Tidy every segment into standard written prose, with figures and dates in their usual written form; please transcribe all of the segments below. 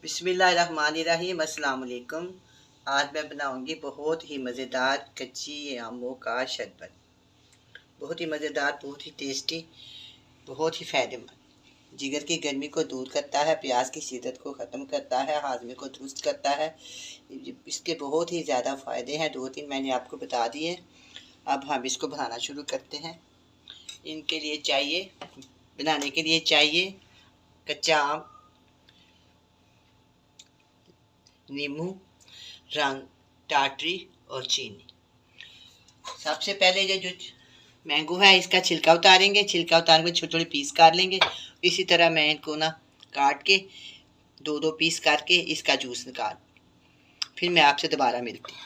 बिस्मिल्लाहिर्रहमानिर्रहीम। अस्सलाम वालेकुम। आज मैं बनाऊंगी बहुत ही मज़ेदार कच्ची आमों का शरबत। बहुत ही मज़ेदार, बहुत ही टेस्टी, बहुत ही फ़ायदेमंद। जिगर की गर्मी को दूर करता है, प्याज की शिद्दत को ख़त्म करता है, हाजमे को दुरुस्त करता है। इसके बहुत ही ज़्यादा फ़ायदे हैं, 2-3 मैंने आपको बता दिए। अब हम इसको बनाना शुरू करते हैं। इनके लिए चाहिए, बनाने के लिए चाहिए कच्चा आम, नींबू, रंग, टाटरी और चीनी। सबसे पहले ये जो मैंगो है इसका छिलका उतारेंगे। छिलका उतार के छोटे छोटे पीस काट लेंगे। इसी तरह मैं इनको ना काट के दो दो पीस करके इसका जूस निकाल, फिर मैं आपसे दोबारा मिलती हूँ।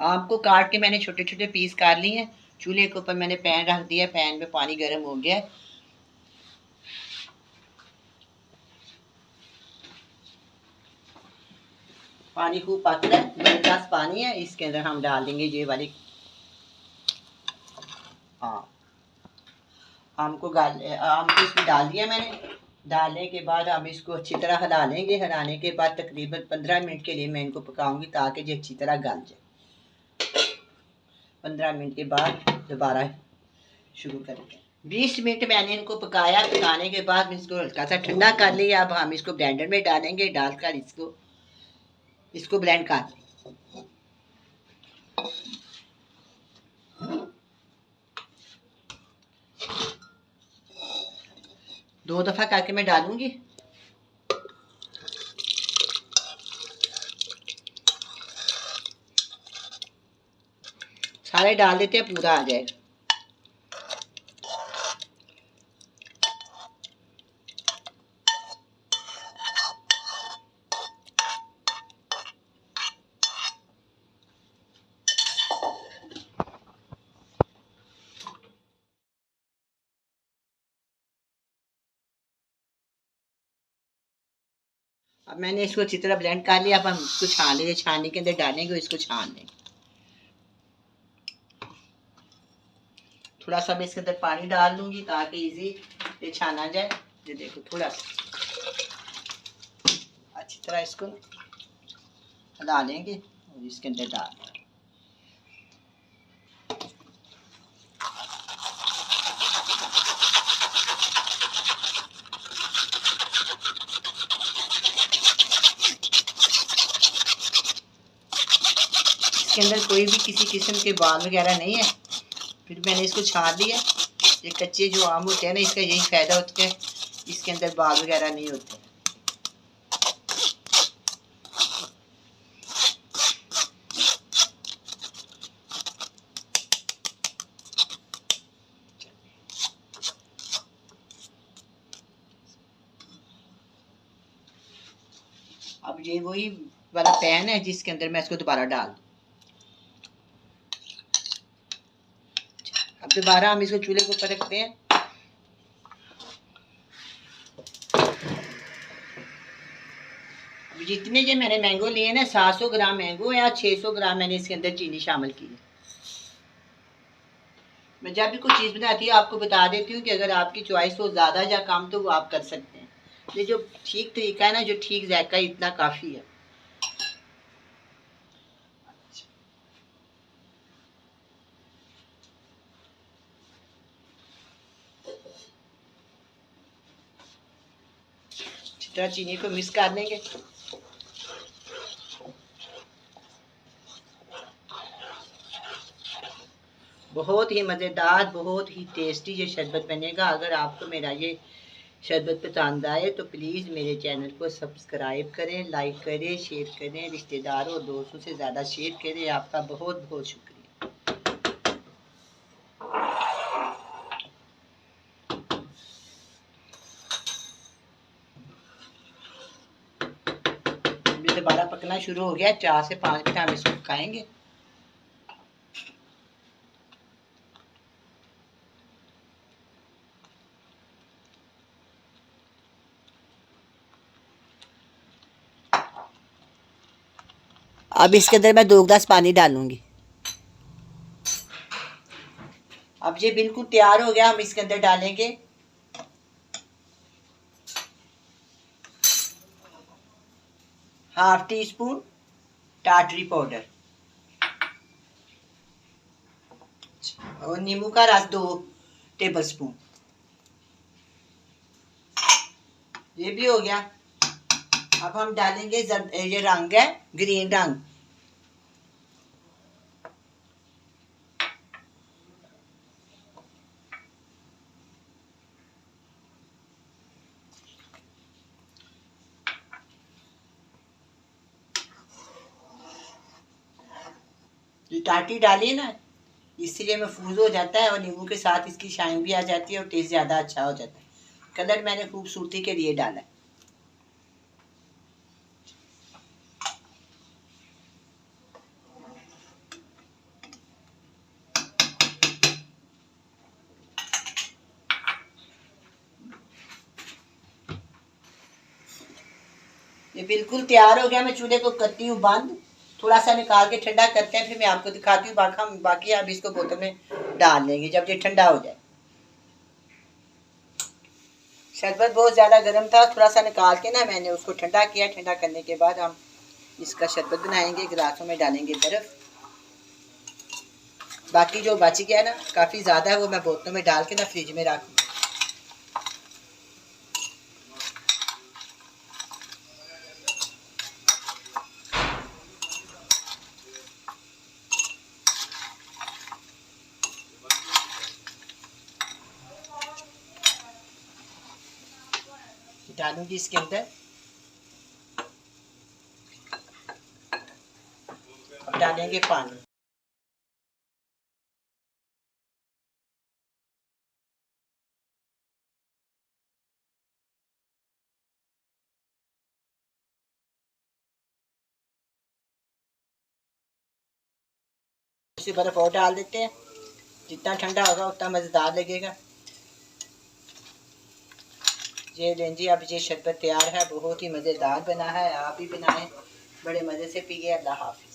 आम को काट के मैंने छोटे छोटे पीस काट लिए हैं। चूल्हे के ऊपर मैंने पैन रख दिया, पैन में पानी गर्म हो गया है। पानी खूब पक रहा है, 1 गिलास पानी है। इसके अंदर हम डाल देंगे ये वाली आम को इसमें डाल दिया मैंने। डालने के बाद हम इसको अच्छी तरह हिला लेंगे। हिलाने के बाद तकरीबन 15 मिनट के लिए मैं इनको पकाऊंगी ताकि ये अच्छी तरह गल जाए। 15 मिनट के बाद दोबारा शुरू करेंगे। 20 मिनट मैंने इनको पकाया। पकाने के बाद इसको हल्का सा ठंडा कर लिया। अब हम इसको ब्लेंडर में डालेंगे, डालकर इसको ब्लेंड कर लेंगे। 2 दफ़ा करके मैं डालूंगी। सारे डाल देते हैं, पूरा आ जाएगा। अब मैंने इसको अच्छी तरह ब्लेंड कर लिया। अब हम इसको छान लेंगे, छानने के अंदर डालेंगे, इसको छान लेंगे। थोड़ा सा मैं इसके अंदर पानी डाल दूंगी ताकि इजी ये छाना जाए। ये देखो, थोड़ा सा अच्छी तरह इसको हिला लेंगे और इसके अंदर डाल देंगे। इसके अंदर कोई भी किसी किस्म के बाल वगैरह नहीं है। फिर मैंने इसको छान लिया। ये कच्चे जो आम होते हैं ना, इसका यही फ़ायदा होता है, इसके अंदर बाल वगैरह नहीं होते। अब ये वही वाला पैन है जिसके अंदर मैं इसको दोबारा डाल दूँ। अब दोबारा हम इसको चूल्हे के ऊपर रखते हैं। जितने ये मैंने मैंगो लिए ना, 700 ग्राम मैंगो या 600 ग्राम मैंने इसके अंदर चीनी शामिल की है। मैं जब भी कोई चीज़ बनाती हूँ आपको बता देती हूँ कि अगर आपकी चॉइस हो ज़्यादा या कम तो वो आप कर सकते हैं। ये जो ठीक तरीका है ना, जो ठीक जायका, इतना काफ़ी है। अच्छी तरह चीनी को मिक्स कर लेंगे। बहुत ही मज़ेदार, बहुत ही टेस्टी ये शरबत बनेगा। अगर आपको मेरा ये शरबत पसंद आए तो प्लीज़ मेरे चैनल को सब्सक्राइब करें, लाइक करें, शेयर करें, रिश्तेदारों और दोस्तों से ज़्यादा शेयर करें। आपका बहुत बहुत शुक्रिया। दोबारा पकना शुरू हो गया। 4 से 5 मिनट हम इसको पकाएंगे। अब इसके अंदर मैं 2 गिलास पानी डालूंगी। अब अब ये बिल्कुल तैयार हो गया। हम इसके अंदर डालेंगे ½ टीस्पून टाटरी पाउडर और नींबू का रस 2 टेबलस्पून। ये भी हो गया। अब हम डालेंगे ये रंग है ग्रीन रंग। ये टाटी डाली ना, इसलिए महफूज हो जाता है और नींबू के साथ इसकी शाइन भी आ जाती है और टेस्ट ज़्यादा अच्छा हो जाता है। कलर मैंने खूबसूरती के लिए डाला है। ये बिल्कुल तैयार हो गया। मैं चूल्हे को करती हूँ बंद, थोड़ा सा निकाल के ठंडा करते हैं, फिर मैं आपको दिखाती हूँ। बाकी आप इसको बोतल में डाल लेंगे जब ये ठंडा हो जाए। शरबत बहुत ज़्यादा गर्म था, थोड़ा सा निकाल के ना मैंने उसको ठंडा किया। ठंडा करने के बाद हम इसका शरबत बनाएंगे। गिलासों में डालेंगे बर्फ़। बाकी जो बच गया ना काफ़ी ज़्यादा है, वो मैं बोतलों में डाल के ना फ्रिज में रख। डालूंगी इसके अंदर। अब डालेंगे पानी। इसे बर्फ़ और डाल देते हैं। जितना ठंडा होगा उतना मज़ेदार लगेगा। ये लें जी, अब ये शरबत तैयार है। बहुत ही मज़ेदार बना है। आप भी बनाएं, बड़े मज़े से पिए। अल्लाह हाफ़िज़।